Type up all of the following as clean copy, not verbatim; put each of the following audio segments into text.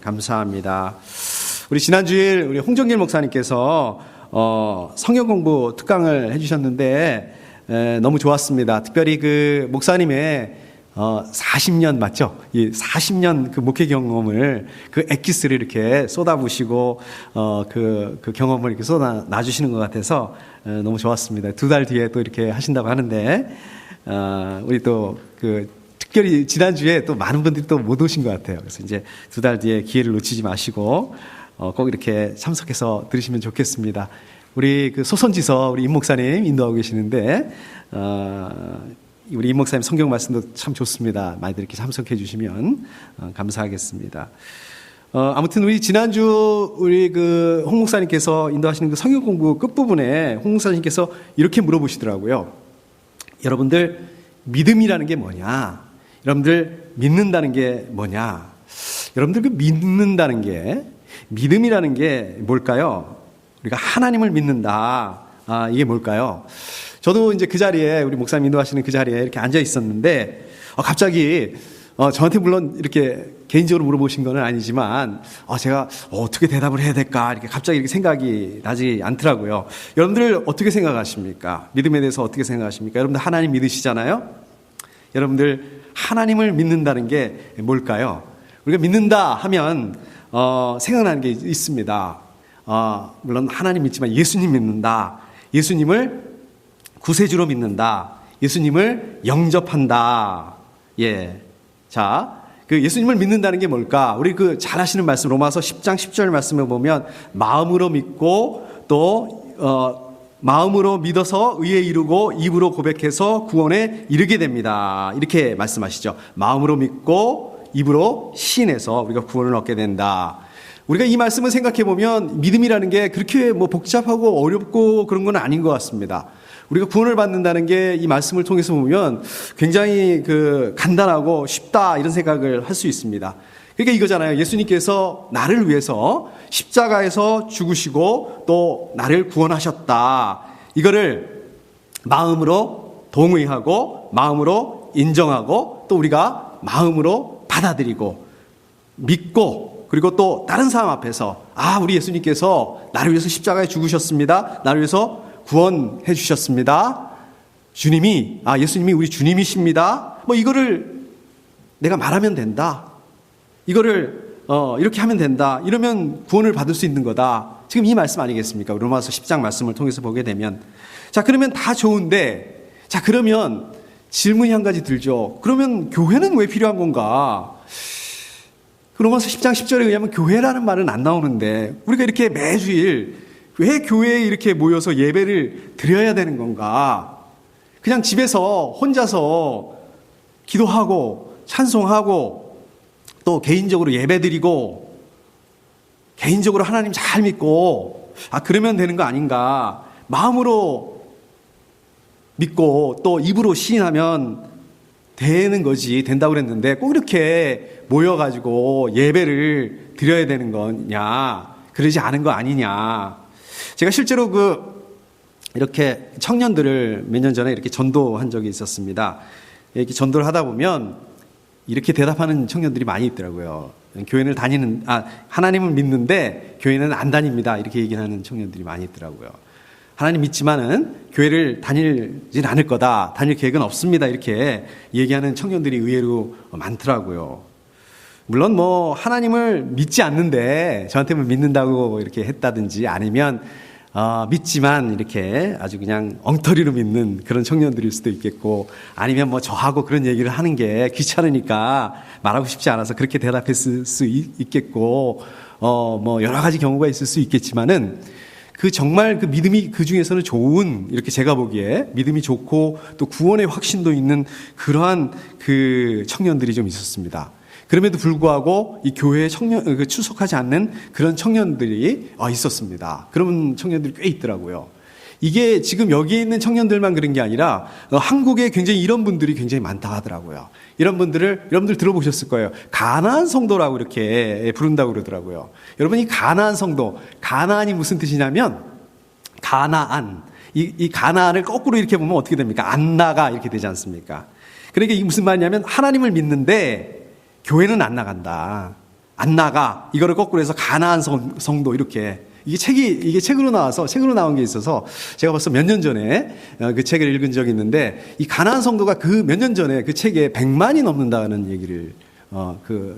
감사합니다. 우리 지난주일 우리 홍정길 목사님께서 성경 공부 특강을 해주셨는데 너무 좋았습니다. 특별히 그 목사님의 40년 맞죠? 이 40년 그 목회 경험을 그 엑기스를 이렇게 쏟아부시고 그 경험을 이렇게 쏟아놔주시는 것 같아서 너무 좋았습니다. 2달 뒤에 또 이렇게 하신다고 하는데 우리 또 그 특별히 지난주에 또 많은 분들이 또 못 오신 것 같아요. 그래서 이제 2달 뒤에 기회를 놓치지 마시고 꼭 이렇게 참석해서 들으시면 좋겠습니다. 우리 그 소선지서 우리 임 목사님 인도하고 계시는데 우리 임 목사님 성경 말씀도 참 좋습니다. 많이들 이렇게 참석해 주시면 감사하겠습니다. 아무튼 우리 지난주 우리 그 홍 목사님께서 인도하시는 그 성경 공부 끝부분에 홍 목사님께서 이렇게 물어보시더라고요. 여러분들 믿음이라는 게 뭐냐? 여러분들 믿는다는 게 뭐냐? 여러분들 그 믿는다는 게 믿음이라는 게 뭘까요? 우리가 하나님을 믿는다. 이게 뭘까요? 저도 이제 그 자리에 우리 목사님 인도하시는 그 자리에 이렇게 앉아 있었는데 갑자기 저한테 물론 이렇게 개인적으로 물어보신 건 아니지만 제가 어떻게 대답을 해야 될까 이렇게 갑자기 이렇게 생각이 나지 않더라고요. 여러분들 어떻게 생각하십니까? 믿음에 대해서 어떻게 생각하십니까? 여러분들 하나님 믿으시잖아요? 여러분들 하나님을 믿는다는 게 뭘까요? 우리가 믿는다 하면 생각나는 게 있습니다. 물론 하나님 믿지만 예수님 믿는다. 예수님을 구세주로 믿는다. 예수님을 영접한다. 예. 자, 그 예수님을 믿는다는 게 뭘까? 우리 그 잘 아시는 말씀 로마서 10장 10절 말씀을 보면 마음으로 믿고 또 마음으로 믿어서 의에 이르고 입으로 고백해서 구원에 이르게 됩니다. 이렇게 말씀하시죠. 마음으로 믿고 입으로 시인해서 우리가 구원을 얻게 된다. 우리가 이 말씀을 생각해 보면 믿음이라는 게 그렇게 뭐 복잡하고 어렵고 그런 건 아닌 것 같습니다. 우리가 구원을 받는다는 게 이 말씀을 통해서 보면 굉장히 그 간단하고 쉽다 이런 생각을 할 수 있습니다. 그러니까 이거잖아요. 예수님께서 나를 위해서 십자가에서 죽으시고 또 나를 구원하셨다. 이거를 마음으로 동의하고 마음으로 인정하고 또 우리가 마음으로 받아들이고 믿고 그리고 또 다른 사람 앞에서 우리 예수님께서 나를 위해서 십자가에 죽으셨습니다. 나를 위해서 구원해 주셨습니다. 주님이 예수님이 우리 주님이십니다. 뭐 이거를 내가 말하면 된다. 이거를 이렇게 하면 된다. 이러면 구원을 받을 수 있는 거다. 지금 이 말씀 아니겠습니까? 로마서 10장 말씀을 통해서 보게 되면 자 그러면 다 좋은데 자 그러면 질문이 한 가지 들죠. 그러면 교회는 왜 필요한 건가? 로마서 10장 10절에 의하면 교회라는 말은 안 나오는데 우리가 이렇게 매주일 왜 교회에 이렇게 모여서 예배를 드려야 되는 건가? 그냥 집에서 혼자서 기도하고 찬송하고 또 개인적으로 예배드리고 개인적으로 하나님 잘 믿고 그러면 되는 거 아닌가? 마음으로 믿고 또 입으로 시인하면 되는 거지 된다고 그랬는데 꼭 이렇게 모여가지고 예배를 드려야 되는 거냐? 그러지 않은 거 아니냐? 제가 실제로 이렇게 청년들을 몇 년 전에 이렇게 전도한 적이 있었습니다. 이렇게 전도를 하다 보면 이렇게 대답하는 청년들이 많이 있더라고요. 교회를 하나님을 믿는데 교회는 안 다닙니다. 이렇게 얘기하는 청년들이 많이 있더라고요. 하나님 믿지만은 교회를 다니진 않을 거다. 다닐 계획은 없습니다. 이렇게 얘기하는 청년들이 의외로 많더라고요. 물론 뭐 하나님을 믿지 않는데 저한테 믿는다고 이렇게 했다든지 아니면 믿지만 이렇게 아주 그냥 엉터리로 믿는 그런 청년들일 수도 있겠고 아니면 뭐 저하고 그런 얘기를 하는 게 귀찮으니까 말하고 싶지 않아서 그렇게 대답했을 수 있겠고 뭐 여러 가지 경우가 있을 수 있겠지만은 정말 그 믿음이 그 중에서는 좋은 이렇게 제가 보기에 믿음이 좋고 또 구원의 확신도 있는 그러한 그 청년들이 좀 있었습니다. 그럼에도 불구하고 이 교회에 출석하지 않는 그런 청년들이 있었습니다. 그런 청년들이 꽤 있더라고요. 이게 지금 여기에 있는 청년들만 그런 게 아니라 한국에 굉장히 이런 분들이 굉장히 많다 하더라고요. 이런 분들을 여러분들 들어보셨을 거예요. 가나안 성도라고 이렇게 부른다고 그러더라고요. 여러분 이 가나안 성도, 가나안이 무슨 뜻이냐면 가나안. 이 가나안을 거꾸로 이렇게 보면 어떻게 됩니까? 안 나가 이렇게 되지 않습니까? 그러니까 이게 무슨 말이냐면 하나님을 믿는데 교회는 안 나간다. 안 나가. 이거를 거꾸로 해서 가나안 성도 이렇게. 이게 책으로 나온 게 있어서 제가 벌써 몇 년 전에 그 책을 읽은 적이 있는데 이 가나안 성도가 그 몇 년 전에 그 책에 100만이 넘는다는 얘기를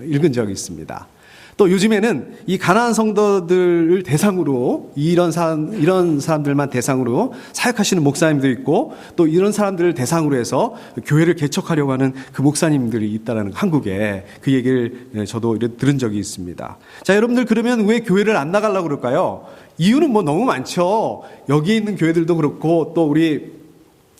읽은 적이 있습니다. 또 요즘에는 이 가나안 성도들을 대상으로 이런 사람들만 대상으로 사역하시는 목사님도 있고 또 이런 사람들을 대상으로 해서 교회를 개척하려고 하는 그 목사님들이 있다는 한국에 그 얘기를 저도 들은 적이 있습니다. 자, 여러분들 그러면 왜 교회를 안 나가려고 그럴까요? 이유는 뭐 너무 많죠. 여기에 있는 교회들도 그렇고 또 우리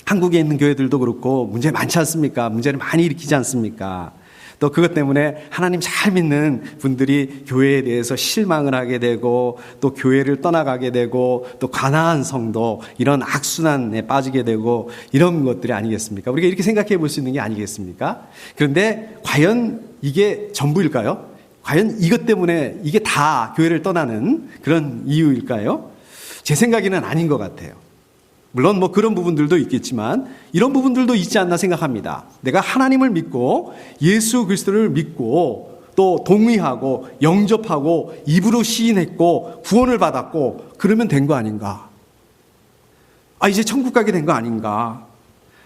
한국에 있는 교회들도 그렇고 문제 많지 않습니까? 문제를 많이 일으키지 않습니까? 또 그것 때문에 하나님 잘 믿는 분들이 교회에 대해서 실망을 하게 되고 또 교회를 떠나가게 되고 또 가나안 성도 이런 악순환에 빠지게 되고 이런 것들이 아니겠습니까? 우리가 이렇게 생각해 볼 수 있는 게 아니겠습니까? 그런데 과연 이게 전부일까요? 과연 이것 때문에 이게 다 교회를 떠나는 그런 이유일까요? 제 생각에는 아닌 것 같아요. 물론 뭐 그런 부분들도 있겠지만 이런 부분들도 있지 않나 생각합니다. 내가 하나님을 믿고 예수 그리스도를 믿고 또 동의하고 영접하고 입으로 시인했고 구원을 받았고 그러면 된 거 아닌가? 이제 천국 가게 된 거 아닌가?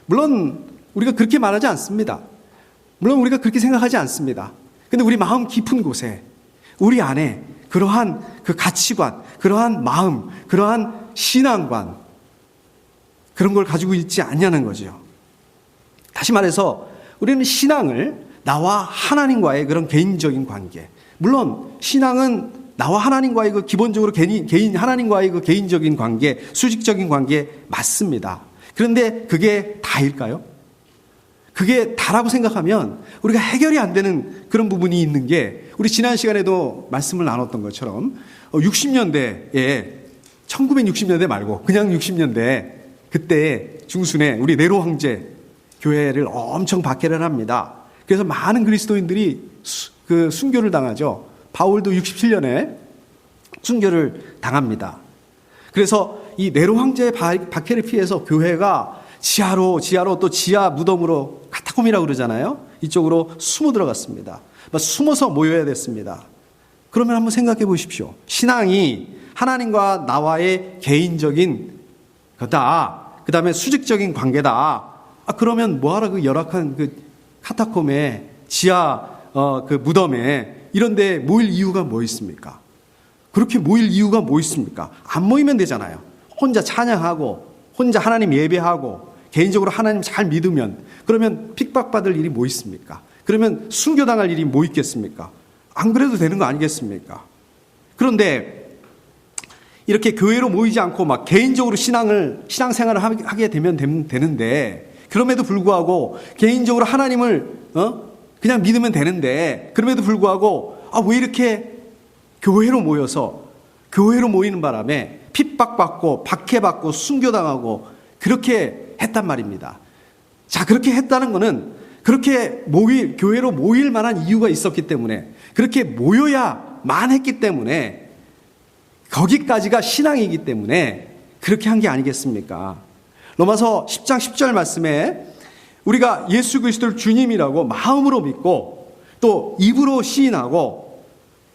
물론 우리가 그렇게 말하지 않습니다. 물론 우리가 그렇게 생각하지 않습니다. 근데 우리 마음 깊은 곳에 우리 안에 그러한 그 가치관, 그러한 마음, 그러한 신앙관 그런 걸 가지고 있지 않냐는 거죠. 다시 말해서 우리는 신앙을 나와 하나님과의 그런 개인적인 관계, 물론 신앙은 나와 하나님과의 그 기본적으로 개인 하나님과의 그 개인적인 관계, 수직적인 관계 맞습니다. 그런데 그게 다일까요? 그게 다라고 생각하면 우리가 해결이 안 되는 그런 부분이 있는 게 우리 지난 시간에도 말씀을 나눴던 것처럼 60년대에 1960년대 말고 그냥 60년대 그때 중순에 우리 네로 황제 교회를 엄청 박해를 합니다. 그래서 많은 그리스도인들이 그 순교를 당하죠. 바울도 67년에 순교를 당합니다. 그래서 이 네로 황제의 박해를 피해서 교회가 지하로 또 지하 무덤으로 카타콤이라고 그러잖아요. 이쪽으로 숨어 들어갔습니다. 숨어서 모여야 됐습니다. 그러면 한번 생각해 보십시오. 신앙이 하나님과 나와의 개인적인 거다. 그 다음에 수직적인 관계다. 그러면 뭐하러 그 열악한 그 카타콤에 지하 그 무덤에 이런 데 모일 이유가 뭐 있습니까? 그렇게 모일 이유가 뭐 있습니까? 안 모이면 되잖아요. 혼자 찬양하고 혼자 하나님 예배하고 개인적으로 하나님 잘 믿으면 그러면 핍박받을 일이 뭐 있습니까? 그러면 순교당할 일이 뭐 있겠습니까? 안 그래도 되는 거 아니겠습니까? 그런데 이렇게 교회로 모이지 않고 막 개인적으로 신앙생활을 하게 되면 되는데 그럼에도 불구하고 개인적으로 하나님을 그냥 믿으면 되는데 그럼에도 불구하고 왜 이렇게 교회로 모이는 바람에 핍박받고 박해받고 순교당하고 그렇게 했단 말입니다. 자, 그렇게 했다는 거는 그렇게 교회로 모일 만한 이유가 있었기 때문에 그렇게 모여야만 했기 때문에 거기까지가 신앙이기 때문에 그렇게 한 게 아니겠습니까? 로마서 10장 10절 말씀에 우리가 예수 그리스도를 주님이라고 마음으로 믿고 또 입으로 시인하고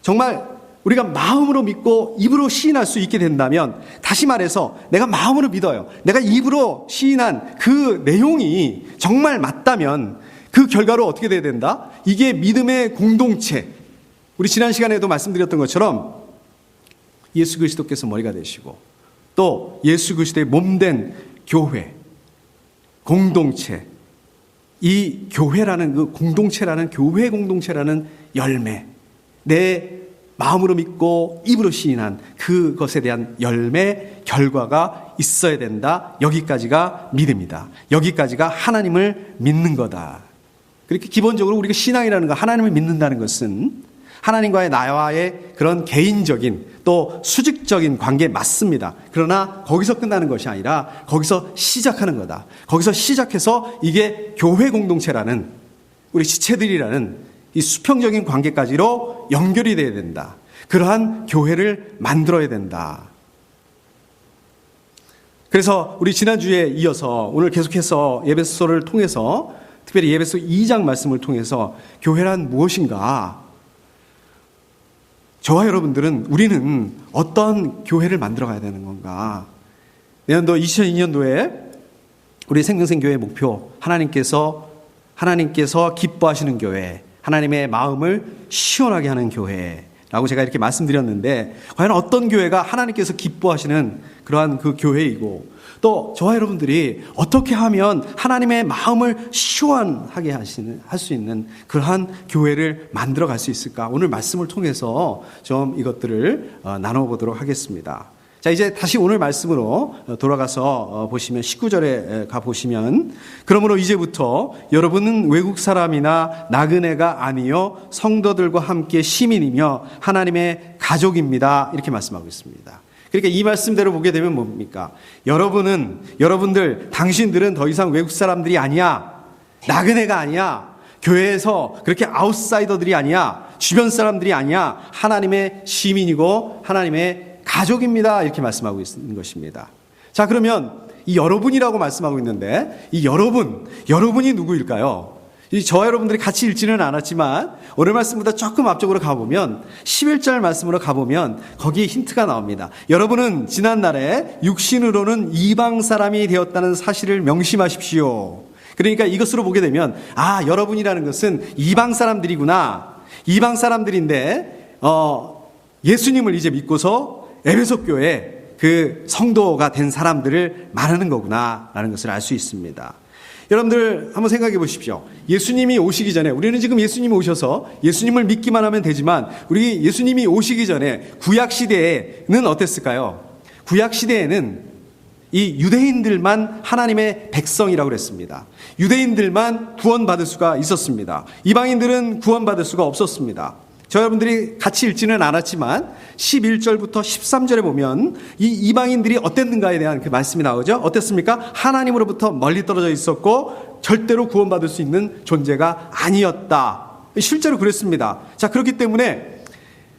정말 우리가 마음으로 믿고 입으로 시인할 수 있게 된다면 다시 말해서 내가 마음으로 믿어요. 내가 입으로 시인한 그 내용이 정말 맞다면 그 결과로 어떻게 돼야 된다? 이게 믿음의 공동체. 우리 지난 시간에도 말씀드렸던 것처럼 예수 그리스도께서 머리가 되시고 또 예수 그리스도의 몸된 교회, 공동체, 이 교회라는 그 공동체라는 교회 공동체라는 열매, 내 마음으로 믿고 입으로 시인한 그것에 대한 열매, 결과가 있어야 된다. 여기까지가 믿음이다. 여기까지가 하나님을 믿는 거다. 그렇게 기본적으로 우리가 신앙이라는 거, 하나님을 믿는다는 것은 하나님과의 나와의 그런 개인적인 또 수직적인 관계 맞습니다. 그러나 거기서 끝나는 것이 아니라 거기서 시작하는 거다. 거기서 시작해서 이게 교회 공동체라는 우리 지체들이라는 이 수평적인 관계까지로 연결이 돼야 된다. 그러한 교회를 만들어야 된다. 그래서 우리 지난주에 이어서 오늘 계속해서 에베소서를 통해서 특별히 에베소 2장 말씀을 통해서 교회란 무엇인가? 저와 여러분들은 우리는 어떤 교회를 만들어 가야 되는 건가? 내년도 2002년도에 우리 생명생교회 목표 하나님께서 기뻐하시는 교회, 하나님의 마음을 시원하게 하는 교회라고 제가 이렇게 말씀드렸는데 과연 어떤 교회가 하나님께서 기뻐하시는 그러한 그 교회이고 또 저와 여러분들이 어떻게 하면 하나님의 마음을 시원하게 할 수 있는 그러한 교회를 만들어 갈 수 있을까? 오늘 말씀을 통해서 좀 이것들을 나눠보도록 하겠습니다. 자, 이제 다시 오늘 말씀으로 돌아가서 보시면 19절에 가보시면 그러므로 이제부터 여러분은 외국 사람이나 나그네가 아니요 성도들과 함께 시민이며 하나님의 가족입니다. 이렇게 말씀하고 있습니다. 그러니까 이 말씀대로 보게 되면 뭡니까? 당신들은 더 이상 외국 사람들이 아니야. 나그네가 아니야. 교회에서 그렇게 아웃사이더들이 아니야. 주변 사람들이 아니야. 하나님의 시민이고 하나님의 가족입니다. 이렇게 말씀하고 있는 것입니다. 자, 그러면 이 여러분이라고 말씀하고 있는데 이 여러분이 누구일까요? 저와 여러분들이 같이 읽지는 않았지만 오늘 말씀보다 조금 앞쪽으로 가보면 11절 말씀으로 가보면 거기에 힌트가 나옵니다. 여러분은 지난날에 육신으로는 이방 사람이 되었다는 사실을 명심하십시오. 그러니까 이것으로 보게 되면 여러분이라는 것은 이방 사람들이구나. 이방 사람들인데 예수님을 이제 믿고서 에베소 교회 그 성도가 된 사람들을 말하는 거구나 라는 것을 알 수 있습니다. 여러분들 한번 생각해 보십시오. 예수님이 오시기 전에 우리는 지금 예수님이 오셔서 예수님을 믿기만 하면 되지만 우리 예수님이 오시기 전에 구약시대에는 어땠을까요? 구약시대에는 이 유대인들만 하나님의 백성이라고 그랬습니다. 유대인들만 구원받을 수가 있었습니다. 이방인들은 구원받을 수가 없었습니다. 저 여러분들이 같이 읽지는 않았지만 11절부터 13절에 보면 이 이방인들이 어땠는가에 대한 그 말씀이 나오죠. 어땠습니까? 하나님으로부터 멀리 떨어져 있었고 절대로 구원받을 수 있는 존재가 아니었다. 실제로 그랬습니다. 자, 그렇기 때문에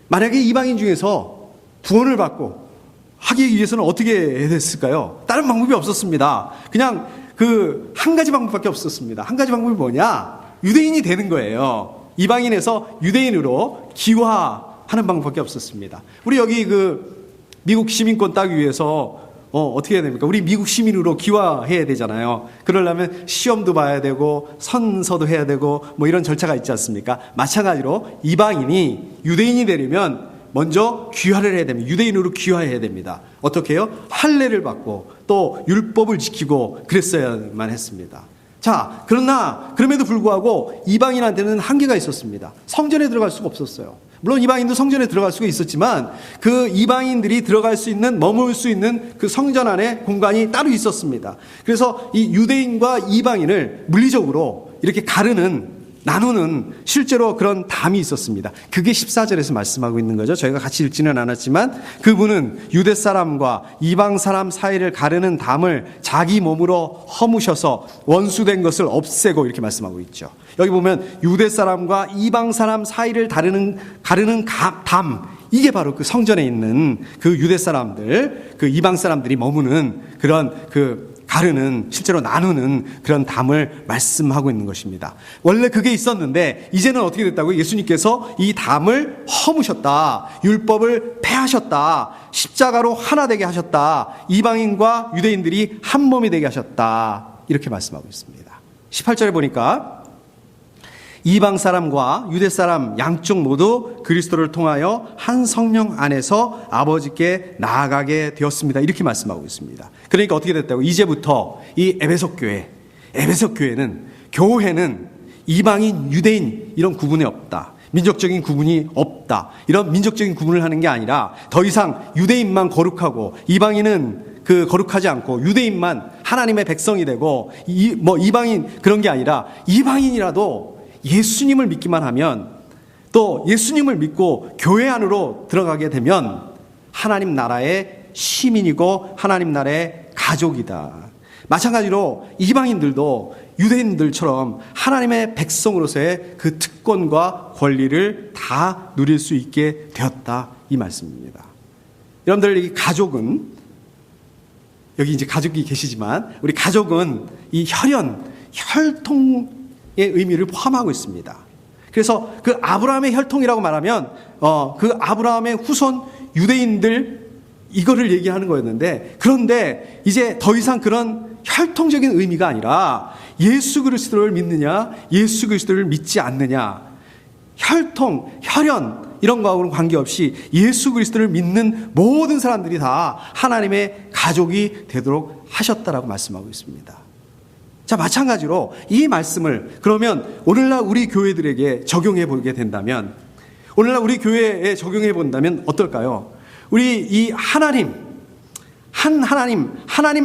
만약에 이방인 중에서 구원을 받고 하기 위해서는 어떻게 해야 됐을까요? 다른 방법이 없었습니다. 그냥 그 한 가지 방법밖에 없었습니다. 한 가지 방법이 뭐냐? 유대인이 되는 거예요. 이방인에서 유대인으로 기화하는 방법밖에 없었습니다. 우리 여기 그 미국 시민권 따기 위해서 어떻게 해야 됩니까? 우리 미국 시민으로 기화해야 되잖아요. 그러려면 시험도 봐야 되고 선서도 해야 되고 뭐 이런 절차가 있지 않습니까? 마찬가지로 이방인이 유대인이 되려면 먼저 귀화를 해야 됩니다. 유대인으로 귀화해야 됩니다. 어떻게 해요? 할례를 받고 또 율법을 지키고 그랬어야만 했습니다. 자, 그럼에도 불구하고 이방인한테는 한계가 있었습니다. 성전에 들어갈 수가 없었어요. 물론 이방인도 성전에 들어갈 수가 있었지만 그 이방인들이 들어갈 수 있는, 머물 수 있는 그 성전 안에 공간이 따로 있었습니다. 그래서 이 유대인과 이방인을 물리적으로 이렇게 나누는 실제로 그런 담이 있었습니다. 그게 14절에서 말씀하고 있는 거죠. 저희가 같이 읽지는 않았지만 그분은 유대 사람과 이방 사람 사이를 가르는 담을 자기 몸으로 허무셔서 원수된 것을 없애고 이렇게 말씀하고 있죠. 여기 보면 유대 사람과 이방 사람 사이를 가르는 담, 이게 바로 그 성전에 있는 그 유대 사람들, 그 이방 사람들이 머무는 그런 실제로 나누는 그런 담을 말씀하고 있는 것입니다. 원래 그게 있었는데 이제는 어떻게 됐다고? 예수님께서 이 담을 허무셨다. 율법을 폐하셨다. 십자가로 하나 되게 하셨다. 이방인과 유대인들이 한 몸이 되게 하셨다. 이렇게 말씀하고 있습니다. 18절에 보니까 이방 사람과 유대 사람 양쪽 모두 그리스도를 통하여 한 성령 안에서 아버지께 나아가게 되었습니다. 이렇게 말씀하고 있습니다. 그러니까 어떻게 됐다고? 이제부터 이 에베소 교회는 이방인, 유대인 이런 구분이 없다. 민족적인 구분이 없다. 이런 민족적인 구분을 하는 게 아니라 더 이상 유대인만 거룩하고 이방인은 거룩하지 않고 유대인만 하나님의 백성이 되고 이방인 그런 게 아니라 이방인이라도 예수님을 믿기만 하면 또 예수님을 믿고 교회 안으로 들어가게 되면 하나님 나라의 시민이고 하나님 나라의 가족이다. 마찬가지로 이방인들도 유대인들처럼 하나님의 백성으로서의 그 특권과 권리를 다 누릴 수 있게 되었다. 이 말씀입니다. 여러분들, 이 가족은 여기 이제 가족이 계시지만 우리 가족은 이 혈통의 의미를 포함하고 있습니다. 그래서 그 아브라함의 혈통이라고 말하면 그 아브라함의 후손 유대인들 이거를 얘기하는 거였는데, 그런데 이제 더 이상 그런 혈통적인 의미가 아니라 예수 그리스도를 믿느냐, 예수 그리스도를 믿지 않느냐, 혈통, 혈연 이런 거하고는 관계없이 예수 그리스도를 믿는 모든 사람들이 다 하나님의 가족이 되도록 하셨다라고 말씀하고 있습니다. 자, 마찬가지로 이 말씀을 그러면 오늘날 우리 교회들에게 적용해 보게 된다면, 오늘날 우리 교회에 적용해 본다면 어떨까요? 우리 이 하나님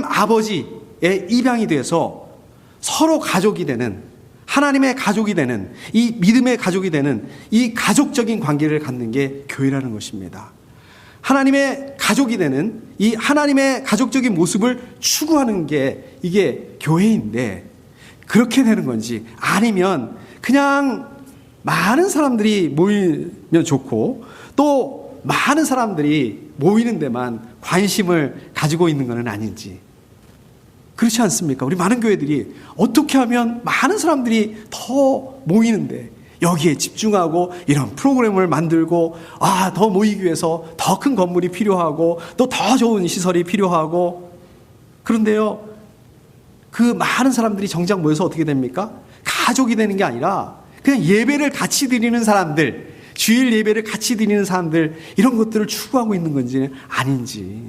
아버지의 입양이 돼서 서로 가족이 되는, 하나님의 가족이 되는, 이 믿음의 가족이 되는 이 가족적인 관계를 갖는 게 교회라는 것입니다. 하나님의 가족이 되는 이 하나님의 가족적인 모습을 추구하는 게 이게 교회인데, 그렇게 되는 건지 아니면 그냥 많은 사람들이 모이면 좋고 또 많은 사람들이 모이는 데만 관심을 가지고 있는 것은 아닌지, 그렇지 않습니까? 우리 많은 교회들이 어떻게 하면 많은 사람들이 더 모이는데 여기에 집중하고 이런 프로그램을 만들고, 더 모이기 위해서 더 큰 건물이 필요하고 또 더 좋은 시설이 필요하고, 그런데요, 그 많은 사람들이 정작 모여서 어떻게 됩니까? 가족이 되는 게 아니라 그냥 예배를 같이 드리는 사람들, 주일 예배를 같이 드리는 사람들, 이런 것들을 추구하고 있는 건지 아닌지.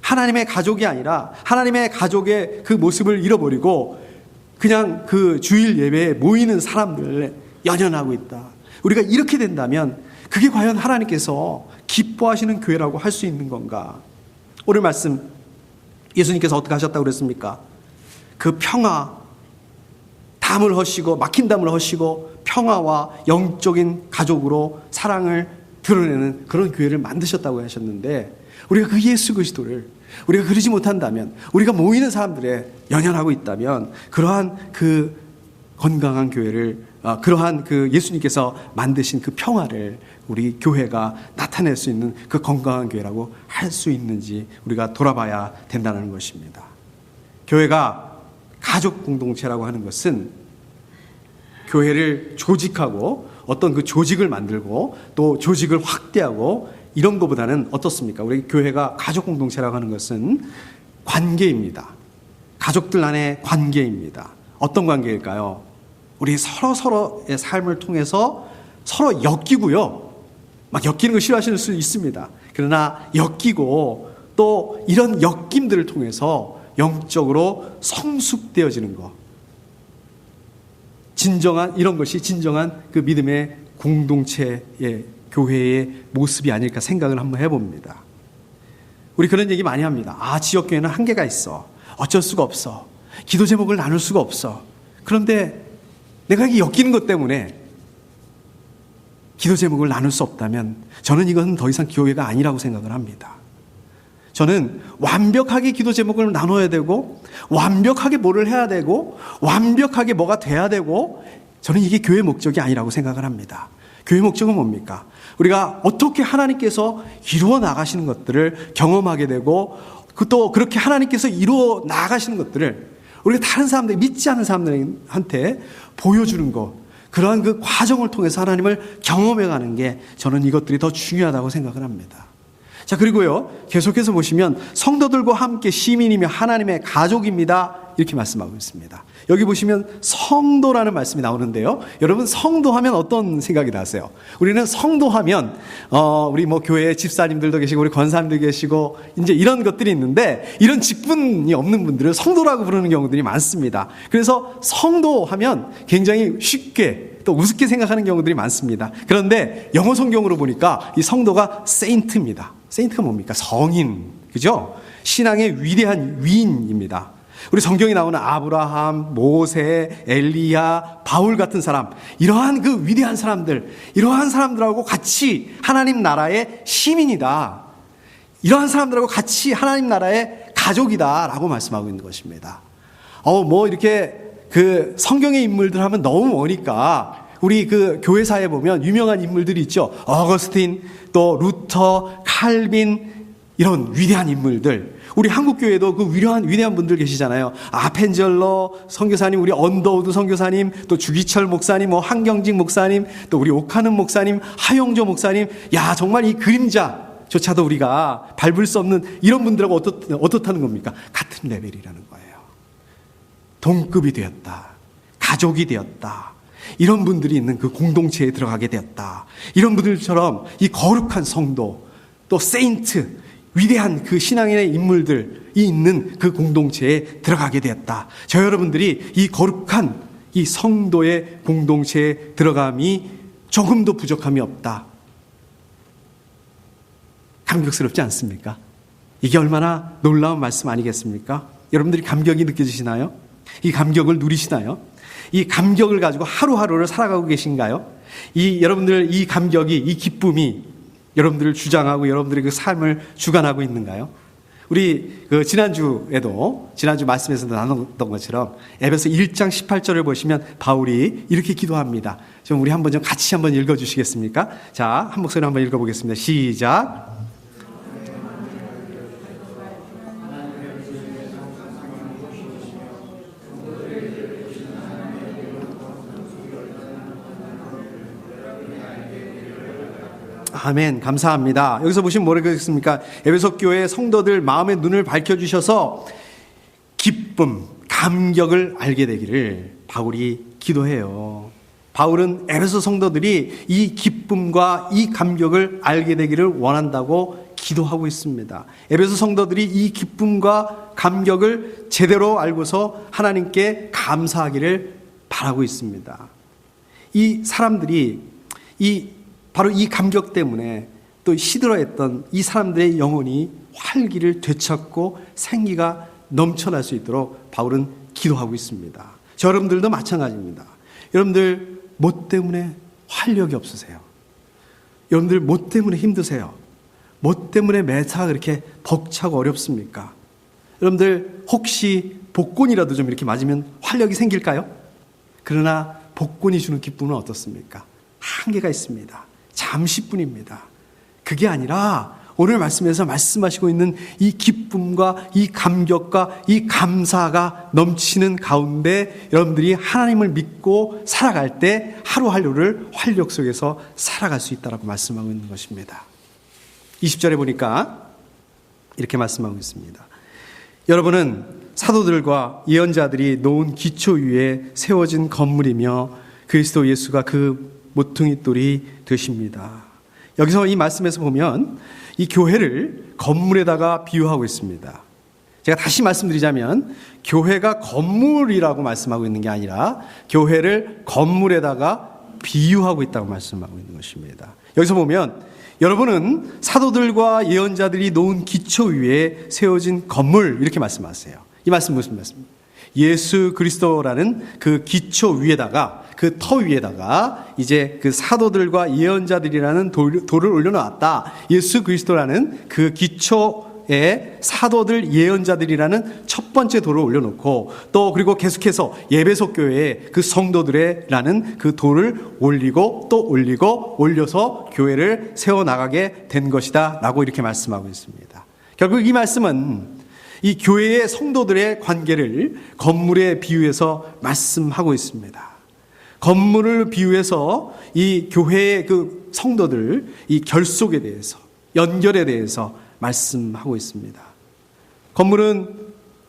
하나님의 가족이 아니라 하나님의 가족의 그 모습을 잃어버리고 그냥 그 주일 예배에 모이는 사람들을 연연하고 있다. 우리가 이렇게 된다면 그게 과연 하나님께서 기뻐하시는 교회라고 할 수 있는 건가? 오늘 말씀 예수님께서 어떻게 하셨다고 그랬습니까? 그 평화, 담을 허시고 막힌 담을 허시고 평화와 영적인 가족으로 사랑을 드러내는 그런 교회를 만드셨다고 하셨는데, 우리가 그 예수 그리스도를 우리가 그러지 못한다면, 우리가 모이는 사람들에 연연하고 있다면, 그러한 그 건강한 교회를, 그러한 그 예수님께서 만드신 그 평화를 우리 교회가 나타낼 수 있는 그 건강한 교회라고 할 수 있는지 우리가 돌아봐야 된다는 것입니다. 교회가 가족 공동체라고 하는 것은 교회를 조직하고 어떤 그 조직을 만들고 또 조직을 확대하고 이런 것보다는 어떻습니까? 우리 교회가 가족 공동체라고 하는 것은 관계입니다. 가족들 안의 관계입니다. 어떤 관계일까요? 우리 서로의 삶을 통해서 서로 엮이고요. 막 엮이는 거 싫어하시는 수 있습니다. 그러나 엮이고 또 이런 엮임들을 통해서 영적으로 성숙되어지는 것. 이런 것이 진정한 그 믿음의 공동체의 교회의 모습이 아닐까 생각을 한번 해봅니다. 우리 그런 얘기 많이 합니다. 지역교회는 한계가 있어. 어쩔 수가 없어. 기도 제목을 나눌 수가 없어. 그런데 내가 이게 엮이는 것 때문에 기도 제목을 나눌 수 없다면 저는 이것은 더 이상 교회가 아니라고 생각을 합니다. 저는 완벽하게 기도 제목을 나눠야 되고 완벽하게 뭐를 해야 되고 완벽하게 뭐가 돼야 되고, 저는 이게 교회 목적이 아니라고 생각을 합니다. 교회 목적은 뭡니까? 우리가 어떻게 하나님께서 이루어 나가시는 것들을 경험하게 되고 또 그렇게 하나님께서 이루어 나가시는 것들을 우리가 다른 사람들, 믿지 않는 사람들한테 보여주는 것, 그러한 그 과정을 통해서 하나님을 경험해가는 게 저는 이것들이 더 중요하다고 생각을 합니다. 자, 그리고요, 계속해서 보시면 성도들과 함께 시민이며 하나님의 가족입니다, 이렇게 말씀하고 있습니다. 여기 보시면 성도라는 말씀이 나오는데요, 여러분 성도하면 어떤 생각이 나세요? 우리는 성도하면 우리 교회 집사님들도 계시고 우리 권사님도 계시고 이제 이런 것들이 있는데, 이런 직분이 없는 분들을 성도라고 부르는 경우들이 많습니다. 그래서 성도하면 굉장히 쉽게 또 우습게 생각하는 경우들이 많습니다. 그런데 영어 성경으로 보니까 이 성도가 세인트입니다. 세인트가 뭡니까? 성인, 그죠? 신앙의 위대한 위인입니다. 우리 성경에 나오는 아브라함, 모세, 엘리야, 바울 같은 사람, 이러한 그 위대한 사람들, 이러한 사람들하고 같이 하나님 나라의 시민이다, 이러한 사람들하고 같이 하나님 나라의 가족이다라고 말씀하고 있는 것입니다. 이렇게 그 성경의 인물들 하면 너무 머니까 우리 그 교회사에 보면 유명한 인물들이 있죠. 어거스틴, 또 루터, 칼빈, 이런 위대한 인물들, 우리 한국교회도 그 위대한 분들 계시잖아요. 아펜젤러 선교사님, 우리 언더우드 선교사님, 또 주기철 목사님, 한경직 목사님, 또 우리 오카는 목사님, 하영조 목사님. 야, 정말 이 그림자조차도 우리가 밟을 수 없는 이런 분들하고 어떻다는 겁니까? 같은 레벨이라는 거예요. 동급이 되었다. 가족이 되었다. 이런 분들이 있는 그 공동체에 들어가게 되었다. 이런 분들처럼 이 거룩한 성도, 또 세인트, 위대한 그 신앙의 인물들이 있는 그 공동체에 들어가게 되었다. 저 여러분들이 이 거룩한 이 성도의 공동체에 들어감이 조금도 부족함이 없다. 감격스럽지 않습니까? 이게 얼마나 놀라운 말씀 아니겠습니까? 여러분들이 감격이 느껴지시나요? 이 감격을 누리시나요? 이 감격을 가지고 하루하루를 살아가고 계신가요? 여러분들 이 감격이, 이 기쁨이 여러분들을 주장하고 여러분들의 그 삶을 주관하고 있는가요? 우리 지난주 말씀에서도 나눴던 것처럼 에베소 1장 18절을 보시면 바울이 이렇게 기도합니다. 우리 한번 같이 한번 읽어주시겠습니까? 자, 한 목소리로 한번 읽어보겠습니다. 시작. 아멘. 감사합니다. 여기서 보시면 뭐라겠습니까? 에베소 교회 성도들 마음의 눈을 밝혀주셔서 기쁨, 감격을 알게 되기를 바울이 기도해요. 바울은 에베소 성도들이 이 기쁨과 이 감격을 알게 되기를 원한다고 기도하고 있습니다. 에베소 성도들이 이 기쁨과 감격을 제대로 알고서 하나님께 감사하기를 바라고 있습니다. 이 사람들이 바로 이 감격 때문에 또 시들어했던 이 사람들의 영혼이 활기를 되찾고 생기가 넘쳐날 수 있도록 바울은 기도하고 있습니다. 저 여러분들도 마찬가지입니다. 여러분들 뭐 때문에 활력이 없으세요? 여러분들 뭐 때문에 힘드세요? 뭐 때문에 매사가 그렇게 벅차고 어렵습니까? 여러분들 혹시 복권이라도 좀 이렇게 맞으면 활력이 생길까요? 그러나 복권이 주는 기쁨은 어떻습니까? 한계가 있습니다. 잠시뿐입니다. 그게 아니라 오늘 말씀에서 말씀하시고 있는 이 기쁨과 이 감격과 이 감사가 넘치는 가운데 여러분들이 하나님을 믿고 살아갈 때 하루하루를 활력 속에서 살아갈 수 있다라고 말씀하고 있는 것입니다. 20절에 보니까 이렇게 말씀하고 있습니다. 여러분은 사도들과 예언자들이 놓은 기초 위에 세워진 건물이며 그리스도 예수가 그 모퉁이 돌이 되십니다. 여기서 이 말씀에서 보면 이 교회를 건물에다가 비유하고 있습니다. 제가 다시 말씀드리자면 교회가 건물이라고 말씀하고 있는 게 아니라 교회를 건물에다가 비유하고 있다고 말씀하고 있는 것입니다. 여기서 보면 여러분은 사도들과 예언자들이 놓은 기초 위에 세워진 건물 이렇게 말씀하세요. 이 말씀 무슨 말씀입니까? 예수 그리스도라는 그 기초 위에다가 그 터 위에다가 이제 그 사도들과 예언자들이라는 돌을 올려놓았다. 예수 그리스도라는 그 기초에 사도들 예언자들이라는 첫 번째 돌을 올려놓고 또 그리고 계속해서 예배소 교회에 그 성도들이라는 그 돌을 올리고 또 올리고 올려서 교회를 세워나가게 된 것이다 라고 이렇게 말씀하고 있습니다. 결국 이 말씀은 이 교회의 성도들의 관계를 건물에 비유해서 말씀하고 있습니다. 건물을 비유해서 이 교회의 그 성도들, 이 결속에 대해서, 연결에 대해서 말씀하고 있습니다. 건물은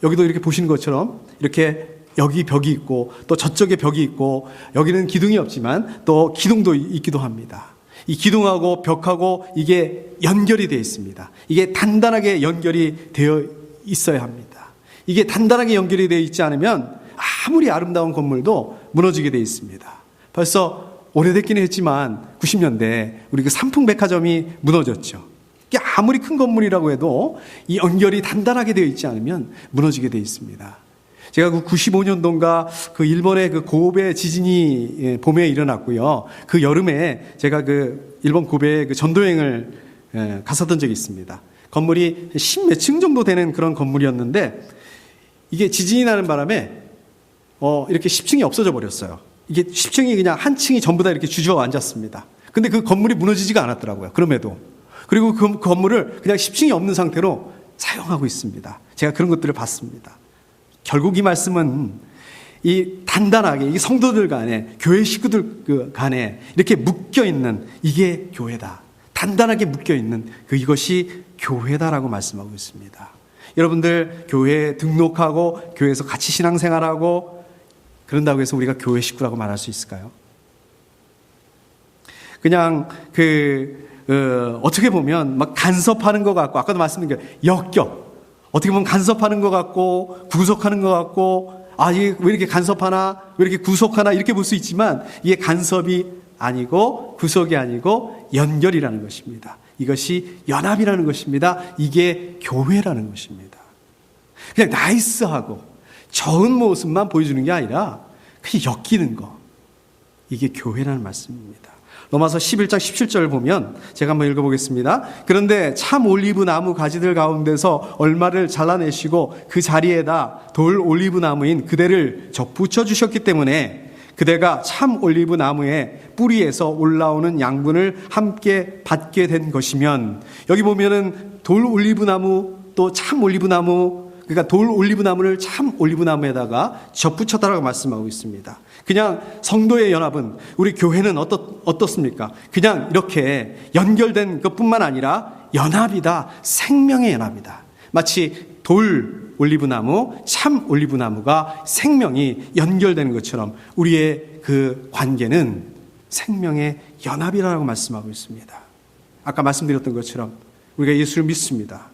여기도 이렇게 보시는 것처럼 이렇게 여기 벽이 있고 또 저쪽에 벽이 있고 여기는 기둥이 없지만 또 기둥도 있기도 합니다. 이 기둥하고 벽하고 이게 연결이 되어 있습니다. 이게 단단하게 연결이 되어 있어야 합니다. 이게 단단하게 연결이 되어 있지 않으면 아무리 아름다운 건물도 무너지게 되어 있습니다. 벌써 오래됐기는 했지만 90년대 우리 그 삼풍백화점이 무너졌죠. 이게 아무리 큰 건물이라고 해도 이 연결이 단단하게 되어 있지 않으면 무너지게 되어 있습니다. 제가 그 95년도인가 그 일본의 그 고베 지진이 봄에 일어났고요. 그 여름에 제가 그 일본 고베에 그 전도여행을 갔었던 적이 있습니다. 건물이 10몇 층 정도 되는 그런 건물이었는데 이게 지진이 나는 바람에 이렇게 10층이 없어져 버렸어요. 이게 10층이 그냥 한 층이 전부 다 이렇게 주저앉았습니다. 근데 그 건물이 무너지지가 않았더라고요. 그럼에도. 그리고 그 건물을 그냥 10층이 없는 상태로 사용하고 있습니다. 제가 그런 것들을 봤습니다. 결국 이 말씀은 이 단단하게 이 성도들 간에, 교회 식구들 간에 이렇게 묶여 있는 이게 교회다. 단단하게 묶여 있는 이것이 교회다라고 말씀하고 있습니다. 여러분들 교회에 등록하고 교회에서 같이 신앙생활하고 그런다고 해서 우리가 교회 식구라고 말할 수 있을까요? 그냥 어떻게 보면 막 간섭하는 것 같고, 아까도 말씀드린 게 역겹. 어떻게 보면 간섭하는 것 같고, 구속하는 것 같고, 이게 왜 이렇게 간섭하나, 왜 이렇게 구속하나, 이렇게 볼 수 있지만, 이게 간섭이 아니고, 구속이 아니고, 연결이라는 것입니다. 이것이 연합이라는 것입니다. 이게 교회라는 것입니다. 그냥 나이스하고, 좋은 모습만 보여주는 게 아니라, 그냥 엮이는 거. 이게 교회라는 말씀입니다. 로마서 11장 17절을 보면 제가 한번 읽어보겠습니다. 그런데 참 올리브 나무 가지들 가운데서 얼마를 잘라내시고 그 자리에다 돌 올리브 나무인 그대를 접붙여 주셨기 때문에 그대가 참 올리브 나무의 뿌리에서 올라오는 양분을 함께 받게 된 것이면, 여기 보면은 돌 올리브 나무 또 참 올리브 나무, 그러니까 돌 올리브 나무를 참 올리브 나무에다가 접붙였다라고 말씀하고 있습니다. 그냥 성도의 연합은, 우리 교회는 어떻습니까? 그냥 이렇게 연결된 것뿐만 아니라 연합이다. 생명의 연합이다. 마치 돌 올리브나무, 참 올리브나무가 생명이 연결되는 것처럼 우리의 그 관계는 생명의 연합이라고 말씀하고 있습니다. 아까 말씀드렸던 것처럼 우리가 예수를 믿습니다.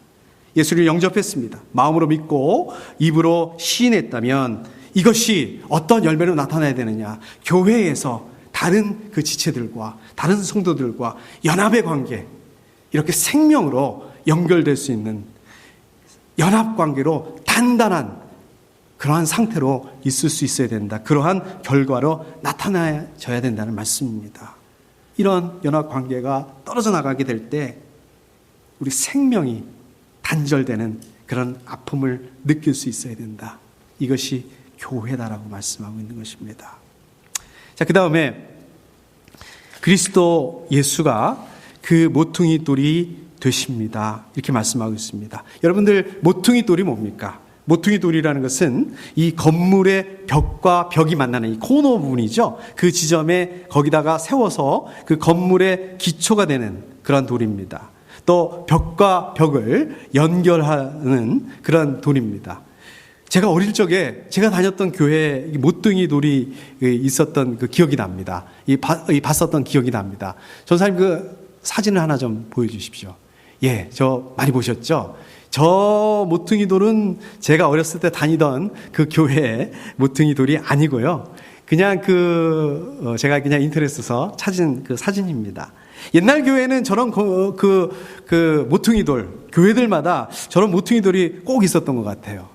예수를 영접했습니다. 마음으로 믿고 입으로 시인했다면 이것이 어떤 열매로 나타나야 되느냐? 교회에서 다른 그 지체들과 다른 성도들과 연합의 관계, 이렇게 생명으로 연결될 수 있는 연합 관계로 단단한 그러한 상태로 있을 수 있어야 된다. 그러한 결과로 나타나져야 된다는 말씀입니다. 이런 연합 관계가 떨어져 나가게 될 때 우리 생명이 단절되는 그런 아픔을 느낄 수 있어야 된다. 이것이 교회다라고 말씀하고 있는 것입니다. 자, 그 다음에 그리스도 예수가 그 모퉁이 돌이 되십니다. 이렇게 말씀하고 있습니다. 여러분들, 모퉁이 돌이 뭡니까? 모퉁이 돌이라는 것은 이 건물의 벽과 벽이 만나는 이 코너 부분이죠. 그 지점에 거기다가 세워서 그 건물의 기초가 되는 그런 돌입니다. 또 벽과 벽을 연결하는 그런 돌입니다. 제가 어릴 적에 제가 다녔던 교회에 모퉁이 돌이 있었던 그 기억이 납니다. 봤었던 기억이 납니다. 전사님 그 사진을 하나 좀 보여주십시오. 예, 저 많이 보셨죠? 저 모퉁이 돌은 제가 어렸을 때 다니던 그 교회의 모퉁이 돌이 아니고요. 그냥 제가 그냥 인터넷에서 찾은 그 사진입니다. 옛날 교회는 저런 그 모퉁이 돌, 교회들마다 저런 모퉁이 돌이 꼭 있었던 것 같아요.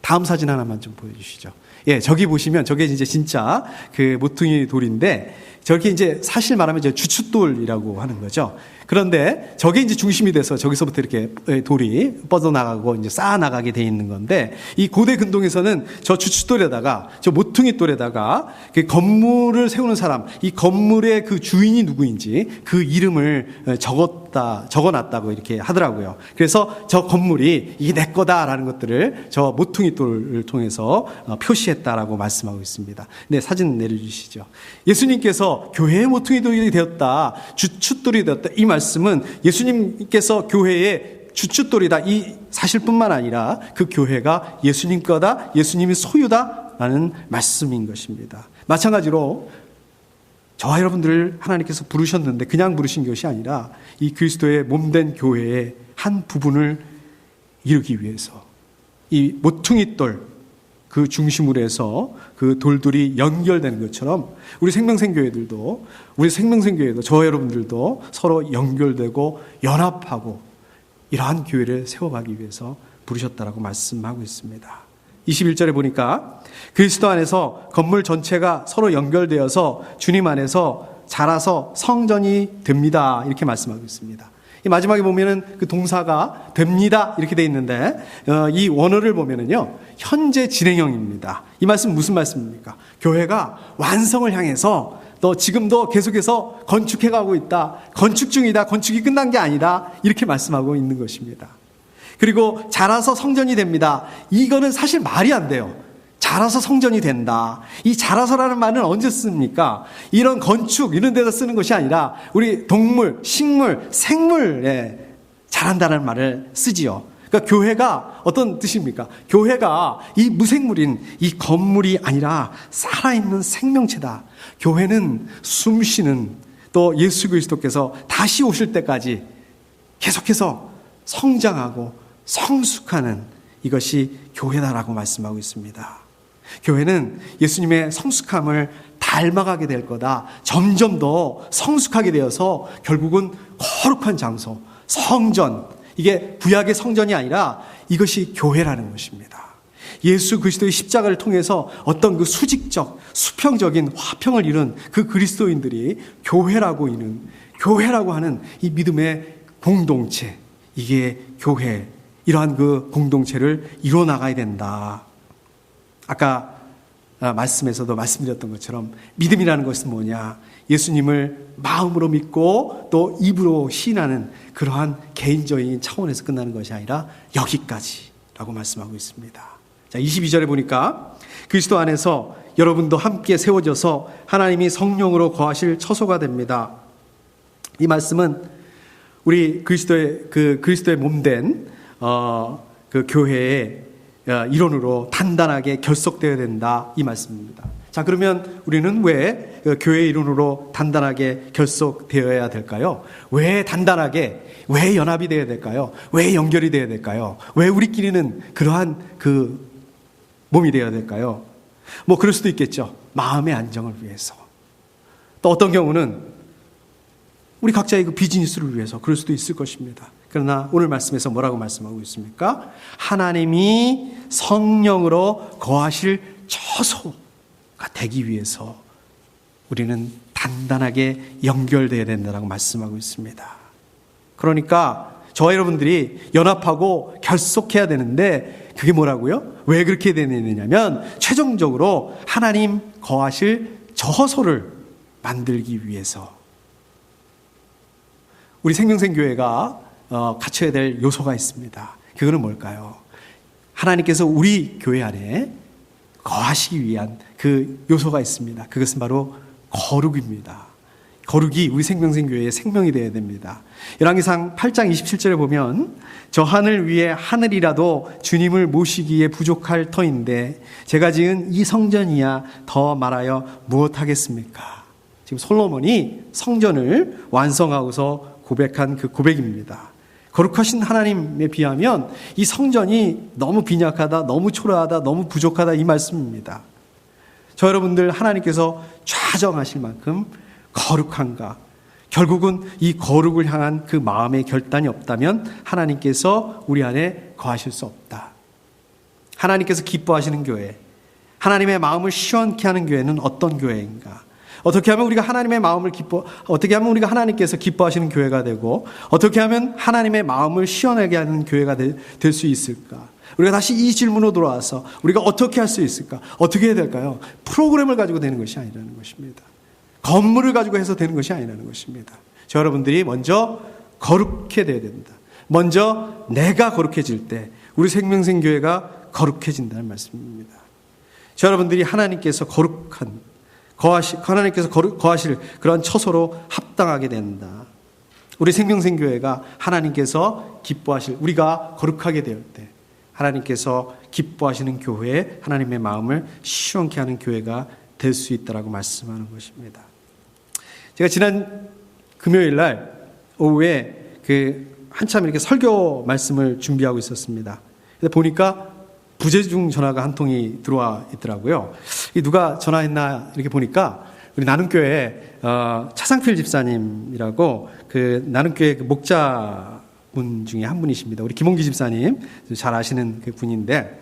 다음 사진 하나만 좀 보여주시죠. 예, 저기 보시면 저게 이제 진짜 그 모퉁이 돌인데, 저게 이제 사실 말하면 이제 주춧돌이라고 하는 거죠. 그런데 저게 이제 중심이 돼서 저기서부터 이렇게 돌이 뻗어나가고 이제 쌓아나가게 돼 있는 건데, 이 고대 근동에서는 저 주춧돌에다가, 저 모퉁이 돌에다가 그 건물을 세우는 사람, 이 건물의 그 주인이 누구인지 그 이름을 적어놨다고 이렇게 하더라고요. 그래서 저 건물이 이게 내 거다라는 것들을 저 모퉁이 돌을 통해서 표시했다라고 말씀하고 있습니다. 네, 사진 내려주시죠. 예수님께서 교회의 모퉁이 돌이 되었다, 주춧돌이 되었다, 이 말씀은 예수님께서 교회의 주춧돌이다, 이 사실뿐만 아니라 그 교회가 예수님 거다, 예수님이 소유다라는 말씀인 것입니다. 마찬가지로 저와 여러분들을 하나님께서 부르셨는데 그냥 부르신 것이 아니라 이 그리스도의 몸된 교회의 한 부분을 이루기 위해서 이 모퉁이돌 그 중심으로 해서 그 돌들이 연결되는 것처럼 우리 생명생교회도 저와 여러분들도 서로 연결되고 연합하고 이러한 교회를 세워가기 위해서 부르셨다라고 말씀하고 있습니다. 21절에 보니까 그리스도 안에서 건물 전체가 서로 연결되어서 주님 안에서 자라서 성전이 됩니다. 이렇게 말씀하고 있습니다. 이 마지막에 보면은 그 동사가 됩니다 이렇게 돼 있는데, 이 원어를 보면은요 현재 진행형입니다. 이 말씀 무슨 말씀입니까? 교회가 완성을 향해서 또 지금도 계속해서 건축해가고 있다. 건축 중이다. 건축이 끝난 게 아니다. 이렇게 말씀하고 있는 것입니다. 그리고 자라서 성전이 됩니다. 이거는 사실 말이 안 돼요. 자라서 성전이 된다. 이 자라서라는 말은 언제 씁니까? 이런 건축 이런 데서 쓰는 것이 아니라 우리 동물, 식물, 생물에 자란다는 말을 쓰지요. 그러니까 교회가 어떤 뜻입니까? 교회가 이 무생물인 이 건물이 아니라 살아있는 생명체다. 교회는 숨쉬는 또 예수 그리스도께서 다시 오실 때까지 계속해서 성장하고 성숙하는 이것이 교회다라고 말씀하고 있습니다. 교회는 예수님의 성숙함을 닮아가게 될 거다. 점점 더 성숙하게 되어서 결국은 거룩한 장소, 성전, 이게 구약의 성전이 아니라 이것이 교회라는 것입니다. 예수 그리스도의 십자가를 통해서 어떤 그 수직적, 수평적인 화평을 이룬 그 그리스도인들이 교회라고 하는 이 믿음의 공동체, 이게 교회, 이러한 그 공동체를 이뤄나가야 된다. 아까 말씀에서도 말씀드렸던 것처럼 믿음이라는 것은 뭐냐? 예수님을 마음으로 믿고 또 입으로 시인하는 그러한 개인적인 차원에서 끝나는 것이 아니라 여기까지라고 말씀하고 있습니다. 자, 22절에 보니까 그리스도 안에서 여러분도 함께 세워져서 하나님이 성령으로 거하실 처소가 됩니다. 이 말씀은 우리 그리스도의 몸된 그 교회의 이론으로 단단하게 결속되어야 된다, 이 말씀입니다. 자, 그러면 우리는 왜 교회 이론으로 단단하게 결속되어야 될까요? 왜 단단하게, 왜 연합이 되어야 될까요? 왜 연결이 되어야 될까요? 왜 우리끼리는 그러한 그 몸이 되어야 될까요? 뭐 그럴 수도 있겠죠. 마음의 안정을 위해서. 또 어떤 경우는 우리 각자의 그 비즈니스를 위해서 그럴 수도 있을 것입니다. 그러나 오늘 말씀에서 뭐라고 말씀하고 있습니까? 하나님이 성령으로 거하실 처소가 되기 위해서 우리는 단단하게 연결되어야 된다고 말씀하고 있습니다. 그러니까 저와 여러분들이 연합하고 결속해야 되는데 그게 뭐라고요? 왜 그렇게 되느냐면 최종적으로 하나님 거하실 처소를 만들기 위해서 우리 생명생교회가 갖춰야 될 요소가 있습니다. 그거는 뭘까요? 하나님께서 우리 교회 안에 거하시기 위한 그 요소가 있습니다. 그것은 바로 거룩입니다. 거룩이 우리 생명생교회의 생명이 되어야 됩니다. 열왕기상 8장 27절에 보면 저 하늘 위에 하늘이라도 주님을 모시기에 부족할 터인데 제가 지은 이 성전이야 더 말하여 무엇하겠습니까? 지금 솔로몬이 성전을 완성하고서 고백한 그 고백입니다. 거룩하신 하나님에 비하면 이 성전이 너무 빈약하다, 너무 초라하다, 너무 부족하다, 이 말씀입니다. 저 여러분들 하나님께서 좌정하실 만큼 거룩한가? 결국은 이 거룩을 향한 그 마음의 결단이 없다면 하나님께서 우리 안에 거하실 수 없다. 하나님께서 기뻐하시는 교회, 하나님의 마음을 시원케 하는 교회는 어떤 교회인가? 어떻게 하면 우리가 하나님의 마음을 어떻게 하면 우리가 하나님께서 기뻐하시는 교회가 되고, 어떻게 하면 하나님의 마음을 시원하게 하는 교회가 될 수 있을까? 우리가 다시 이 질문으로 돌아와서 우리가 어떻게 할 수 있을까? 어떻게 해야 될까요? 프로그램을 가지고 되는 것이 아니라는 것입니다. 건물을 가지고 해서 되는 것이 아니라는 것입니다. 저 여러분들이 먼저 거룩해 돼야 됩니다. 먼저 내가 거룩해질 때 우리 생명생교회가 거룩해진다는 말씀입니다. 저 여러분들이 하나님께서 하나님께서 거하실 그런 처소로 합당하게 된다. 우리 생명생교회가 하나님께서 기뻐하실, 우리가 거룩하게 될 때 하나님께서 기뻐하시는 교회에 하나님의 마음을 시원케 하는 교회가 될 수 있다라고 말씀하는 것입니다. 제가 지난 금요일 날 오후에 한참 이렇게 설교 말씀을 준비하고 있었습니다. 근데 보니까 부재중 전화가 한 통이 들어와 있더라고요. 누가 전화했나 이렇게 보니까 우리 나눔교회 차상필 집사님이라고 그 나눔교회 그 목자분 중에 한 분이십니다. 우리 김홍기 집사님 잘 아시는 그 분인데,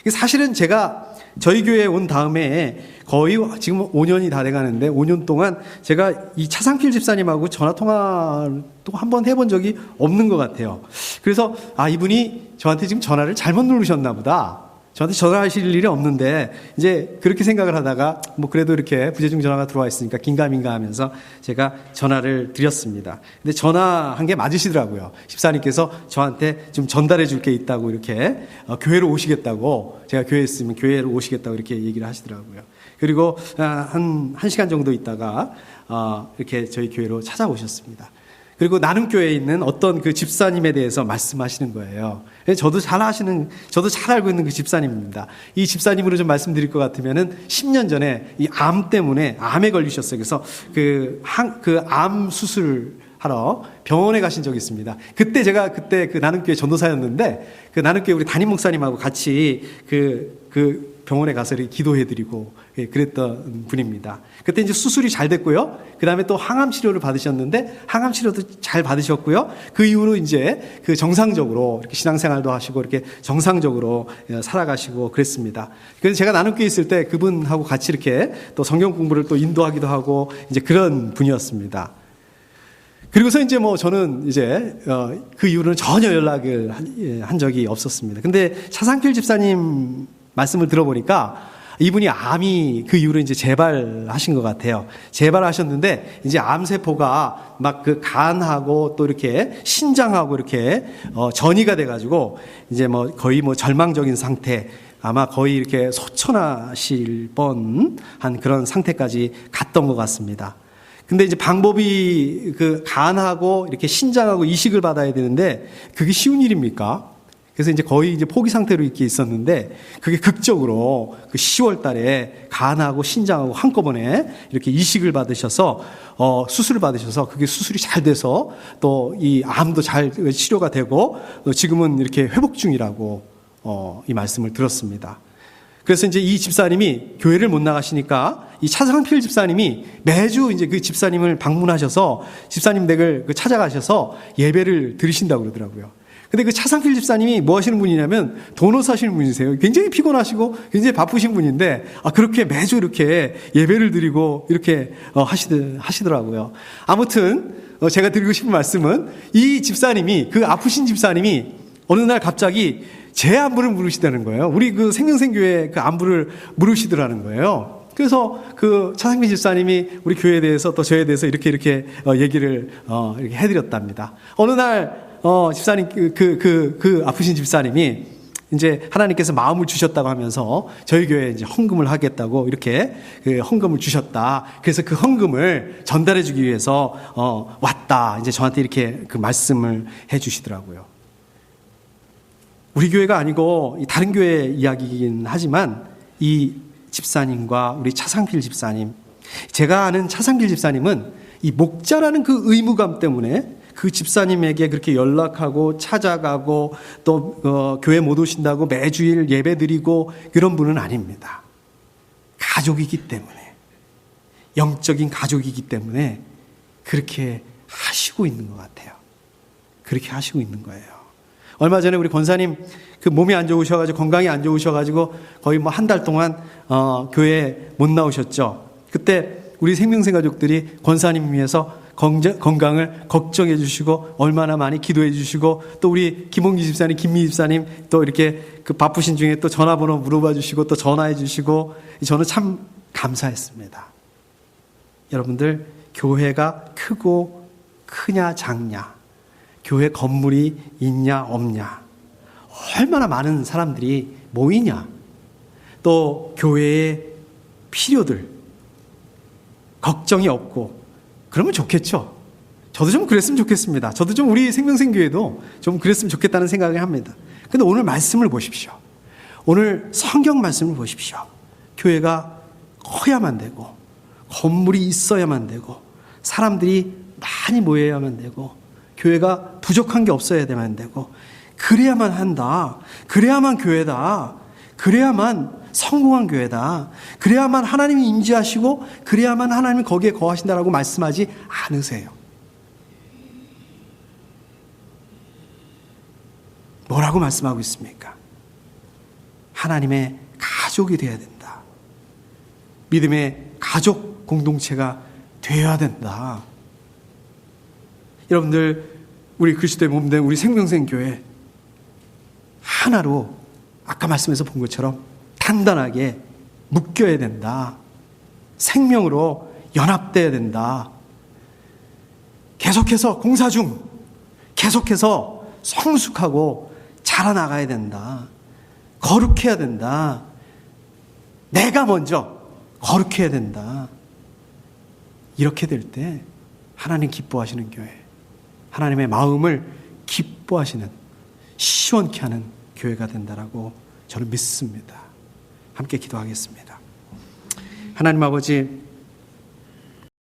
사실은 제가 저희 교회에 온 다음에 거의 지금 5년이 다 돼가는데 5년 동안 제가 이 차상필 집사님하고 전화통화도 한번 해본 적이 없는 것 같아요. 그래서 이분이 저한테 지금 전화를 잘못 누르셨나 보다, 저한테 전화하실 일이 없는데 이제 그렇게 생각을 하다가 뭐 그래도 이렇게 부재중 전화가 들어와 있으니까 긴가민가 하면서 제가 전화를 드렸습니다. 근데 전화한 게 맞으시더라고요. 집사님께서 저한테 좀 전달해 줄 게 있다고 이렇게 교회로 오시겠다고, 제가 교회에 있으면 교회로 오시겠다고 이렇게 얘기를 하시더라고요. 그리고 한 시간 정도 있다가 이렇게 저희 교회로 찾아오셨습니다. 그리고 나눔교회에 있는 어떤 그 집사님에 대해서 말씀하시는 거예요. 저도 잘 알고 있는 그 집사님입니다. 이 집사님으로 좀 말씀드릴 것 같으면은 10년 전에 이 암 때문에 암에 걸리셨어요. 그래서 그 암 수술을 하러 병원에 가신 적이 있습니다. 그때 제가 그 나눔교회 전도사였는데 그 나눔교회 우리 담임 목사님하고 같이 그 병원에 가서 이렇게 기도해드리고 그랬던 분입니다. 그때 이제 수술이 잘 됐고요. 그 다음에 또 항암 치료를 받으셨는데 항암 치료도 잘 받으셨고요. 그 이후로 이제 그 정상적으로 이렇게 신앙생활도 하시고 이렇게 정상적으로 살아가시고 그랬습니다. 그래서 제가 나눔교회 있을 때 그분하고 같이 이렇게 또 성경 공부를 또 인도하기도 하고 이제 그런 분이었습니다. 그리고서 이제 뭐 저는 이제 그 이후로는 전혀 연락을 한 적이 없었습니다. 근데 차상필 집사님 말씀을 들어보니까 이분이 암이 그 이후로 이제 재발하신 것 같아요. 재발하셨는데 이제 암세포가 막 그 간하고 또 이렇게 신장하고 이렇게 전이가 돼가지고 이제 뭐 거의 뭐 절망적인 상태, 아마 거의 이렇게 소천하실 뻔한 그런 상태까지 갔던 것 같습니다. 근데 이제 방법이 그 간하고 이렇게 신장하고 이식을 받아야 되는데 그게 쉬운 일입니까? 그래서 이제 거의 이제 포기 상태로 이렇게 있었는데 그게 극적으로 그 10월 달에 간하고 신장하고 한꺼번에 이렇게 이식을 받으셔서 수술을 받으셔서 그게 수술이 잘 돼서 또 이 암도 잘 치료가 되고 지금은 이렇게 회복 중이라고 이 말씀을 들었습니다. 그래서 이제 이 집사님이 교회를 못 나가시니까 이 차상필 집사님이 매주 이제 그 집사님을 방문하셔서 집사님 댁을 찾아가셔서 예배를 드리신다고 그러더라고요. 근데 그 차상필 집사님이 뭐 하시는 분이냐면 도넛 하시는 분이세요. 굉장히 피곤하시고 굉장히 바쁘신 분인데 그렇게 매주 이렇게 예배를 드리고 이렇게 하시더라고요. 아무튼 제가 드리고 싶은 말씀은 이 집사님이, 그 아프신 집사님이 어느 날 갑자기 제 안부를 물으시다는 거예요. 우리 그 생명생교회 그 안부를 물으시더라는 거예요. 그래서 그 차상민 집사님이 우리 교회에 대해서 또 저에 대해서 이렇게 얘기를 이렇게 해드렸답니다. 어느 날 집사님 그 아프신 집사님이 이제 하나님께서 마음을 주셨다고 하면서 저희 교회에 이제 헌금을 하겠다고 이렇게 그 헌금을 주셨다. 그래서 그 헌금을 전달해주기 위해서 왔다. 이제 저한테 이렇게 그 말씀을 해주시더라고요. 우리 교회가 아니고 다른 교회 이야기이긴 하지만 이 집사님과 우리 차상필 집사님, 제가 아는 차상필 집사님은 이 목자라는 그 의무감 때문에 그 집사님에게 그렇게 연락하고 찾아가고 또 교회 못 오신다고 매주일 예배드리고 그런 분은 아닙니다. 가족이기 때문에, 영적인 가족이기 때문에 그렇게 하시고 있는 것 같아요. 그렇게 하시고 있는 거예요. 얼마 전에 우리 권사님 그 몸이 안 좋으셔가지고, 건강이 안 좋으셔가지고 거의 뭐 한 달 동안 교회에 못 나오셨죠. 그때 우리 생명생 가족들이 권사님 위해서 건강을 걱정해 주시고 얼마나 많이 기도해 주시고, 또 우리 김홍기 집사님, 김미 집사님 또 이렇게 그 바쁘신 중에 또 전화번호 물어봐 주시고 또 전화해 주시고, 저는 참 감사했습니다. 여러분들, 교회가 크냐 작냐, 교회 건물이 있냐 없냐, 얼마나 많은 사람들이 모이냐, 또 교회의 필요들 걱정이 없고 그러면 좋겠죠. 저도 좀 그랬으면 좋겠습니다. 저도 좀 우리 생명생교회도 좀 그랬으면 좋겠다는 생각을 합니다. 근데 오늘 말씀을 보십시오. 오늘 성경 말씀을 보십시오. 교회가 커야만 되고 건물이 있어야만 되고 사람들이 많이 모여야만 되고 교회가 부족한 게 없어야만 되고, 그래야만 한다. 그래야만 교회다. 그래야만 성공한 교회다. 그래야만 하나님이 임재하시고 그래야만 하나님이 거기에 거하신다라고 말씀하지 않으세요. 뭐라고 말씀하고 있습니까? 하나님의 가족이 되어야 된다. 믿음의 가족 공동체가 되어야 된다. 여러분들, 우리 그리스도의 몸된 우리 생명생 교회 하나로 아까 말씀에서 본 것처럼 단단하게 묶여야 된다. 생명으로 연합돼야 된다. 계속해서 공사 중, 계속해서 성숙하고 자라나가야 된다. 거룩해야 된다. 내가 먼저 거룩해야 된다. 이렇게 될 때 하나님 기뻐하시는 교회, 하나님의 마음을 기뻐하시는, 시원케 하는 교회가 된다라고 저는 믿습니다. 함께 기도하겠습니다. 하나님 아버지,